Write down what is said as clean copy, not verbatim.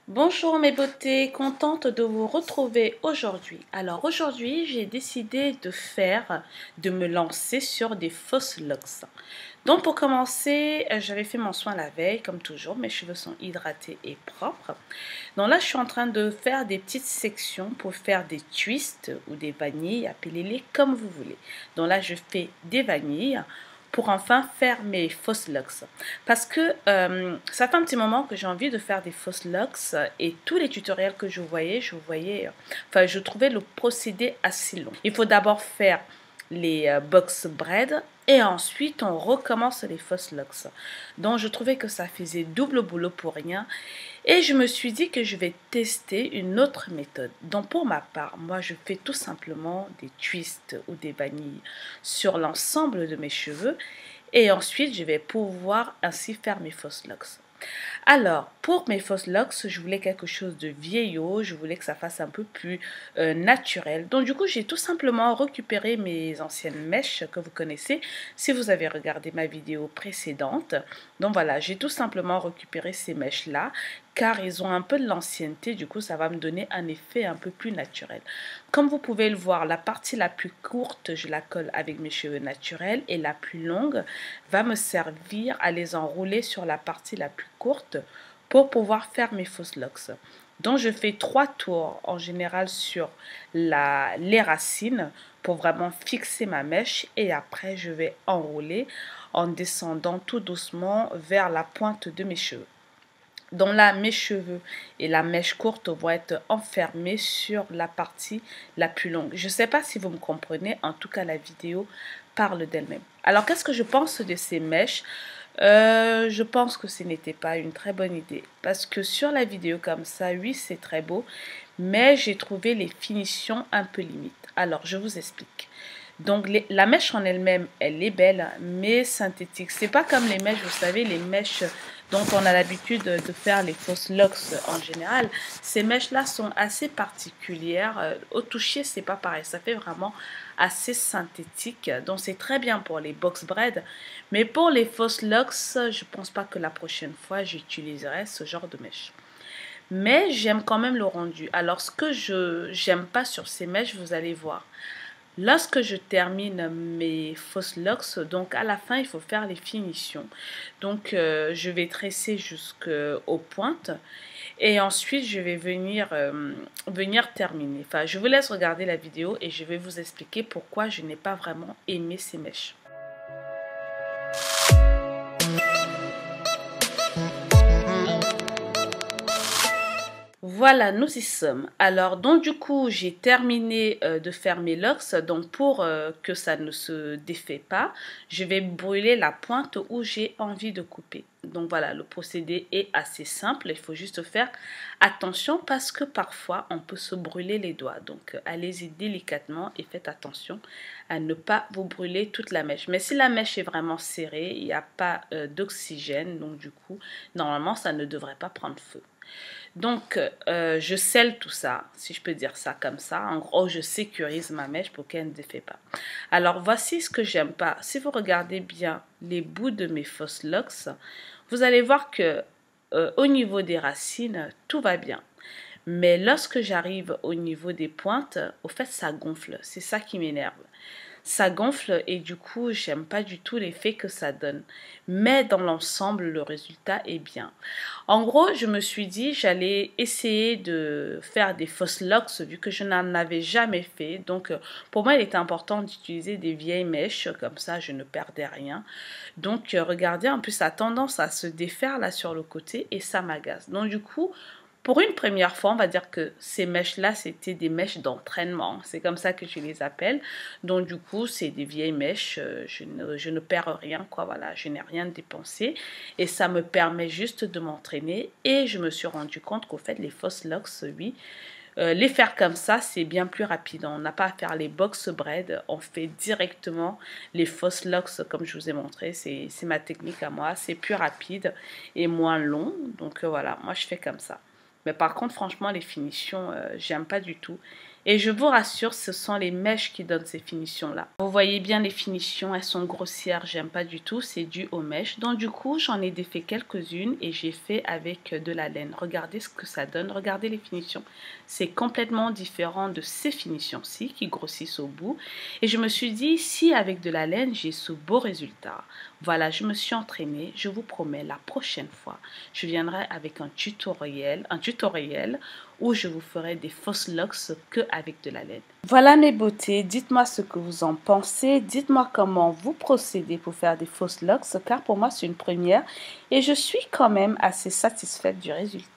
Bonjour mes beautés, contente de vous retrouver aujourd'hui. Alors aujourd'hui, j'ai décidé de me lancer sur des fausses locks. Donc pour commencer, j'avais fait mon soin la veille, comme toujours, mes cheveux sont hydratés et propres. Donc là, je suis en train de faire des petites sections pour faire des twists ou des vanilles, appelez-les comme vous voulez. Donc là, je fais des vanilles pour enfin faire mes fausses locks. Parce que ça fait un petit moment que j'ai envie de faire des fausses locks et tous les tutoriels que je trouvais le procédé assez long. Il faut d'abord faire les box braids et ensuite on recommence les fausses locks. Donc je trouvais que ça faisait double boulot pour rien et je me suis dit que je vais tester une autre méthode. Donc pour ma part, moi je fais tout simplement des twists ou des vanilles sur l'ensemble de mes cheveux et ensuite je vais pouvoir ainsi faire mes fausses locks. Alors, pour mes fausses locks, je voulais quelque chose de vieillot, je voulais que ça fasse un peu plus naturel. Donc du coup, j'ai tout simplement récupéré mes anciennes mèches que vous connaissez si vous avez regardé ma vidéo précédente. Donc voilà, j'ai tout simplement récupéré ces mèches-là car ils ont un peu de l'ancienneté, du coup ça va me donner un effet un peu plus naturel. Comme vous pouvez le voir, la partie la plus courte, je la colle avec mes cheveux naturels et la plus longue va me servir à les enrouler sur la partie la plus courte pour pouvoir faire mes fausses locks. Donc je fais 3 tours en général sur les racines pour vraiment fixer ma mèche et après je vais enrouler en descendant tout doucement vers la pointe de mes cheveux. Donc là, mes cheveux et la mèche courte vont être enfermés sur la partie la plus longue. Je ne sais pas si vous me comprenez, en tout cas la vidéo parle d'elle-même. Alors qu'est-ce que je pense de ces mèches? Je pense que ce n'était pas une très bonne idée. Parce que sur la vidéo comme ça, oui c'est très beau, mais j'ai trouvé les finitions un peu limites. Alors je vous explique. Donc la mèche en elle-même, elle est belle, mais synthétique. C'est pas comme les mèches, vous savez, les mèches dont on a l'habitude de faire les fausses locks en général. Ces mèches-là sont assez particulières. Au toucher, c'est pas pareil. Ça fait vraiment assez synthétique. Donc c'est très bien pour les box braids. Mais pour les fausses locks, je pense pas que la prochaine fois, j'utiliserai ce genre de mèche. Mais j'aime quand même le rendu. Alors ce que je j'aime pas sur ces mèches, vous allez voir. Lorsque je termine mes fausses locks, donc à la fin, il faut faire les finitions. Donc, je vais tresser jusqu'aux pointes et ensuite, je vais venir terminer. Enfin, je vous laisse regarder la vidéo et je vais vous expliquer pourquoi je n'ai pas vraiment aimé ces mèches. Voilà, nous y sommes. Alors, donc du coup, j'ai terminé de faire mes locks. Donc, pour que ça ne se défait pas, je vais brûler la pointe où j'ai envie de couper. Donc voilà, le procédé est assez simple. Il faut juste faire attention parce que parfois, on peut se brûler les doigts. Donc, allez-y délicatement et faites attention à ne pas vous brûler toute la mèche. Mais si la mèche est vraiment serrée, il n'y a pas d'oxygène. Donc, du coup, normalement, ça ne devrait pas prendre feu. Donc, je scelle tout ça, si je peux dire ça comme ça. En gros, je sécurise ma mèche pour qu'elle ne défait pas. Alors, voici ce que j'aime pas. Si vous regardez bien les bouts de mes fausses locks, vous allez voir que au niveau des racines, tout va bien. Mais lorsque j'arrive au niveau des pointes, au fait, ça gonfle. C'est ça qui m'énerve. Ça gonfle et du coup, j'aime pas du tout l'effet que ça donne. Mais dans l'ensemble, le résultat est bien. En gros, je me suis dit, j'allais essayer de faire des fausses locks vu que je n'en avais jamais fait. Donc, pour moi, il était important d'utiliser des vieilles mèches. Comme ça, je ne perdais rien. Donc, regardez, en plus, ça a tendance à se défaire là sur le côté et ça m'agace. Donc, du coup, pour une première fois, on va dire que ces mèches-là, c'était des mèches d'entraînement. C'est comme ça que je les appelle. Donc, du coup, c'est des vieilles mèches. Je ne perds rien, quoi. Voilà, je n'ai rien dépensé. Et ça me permet juste de m'entraîner. Et je me suis rendu compte qu'au fait, les fausses locks, oui, les faire comme ça, c'est bien plus rapide. On n'a pas à faire les box braids. On fait directement les fausses locks, comme je vous ai montré. C'est ma technique à moi. C'est plus rapide et moins long. Donc, voilà, moi, je fais comme ça. Mais par contre, franchement, les finitions, j'aime pas du tout. Et je vous rassure, ce sont les mèches qui donnent ces finitions-là. Vous voyez bien les finitions, elles sont grossières, j'aime pas du tout, c'est dû aux mèches. Donc du coup, j'en ai défait quelques-unes et j'ai fait avec de la laine. Regardez ce que ça donne, regardez les finitions. C'est complètement différent de ces finitions-ci qui grossissent au bout. Et je me suis dit, si avec de la laine, j'ai ce beau résultat. Voilà, je me suis entraînée, je vous promets, la prochaine fois, je viendrai avec un tutoriel où je vous ferai des fausses locks que avec de la laine. Voilà mes beautés, dites-moi ce que vous en pensez, dites-moi comment vous procédez pour faire des fausses locks, car pour moi c'est une première et je suis quand même assez satisfaite du résultat.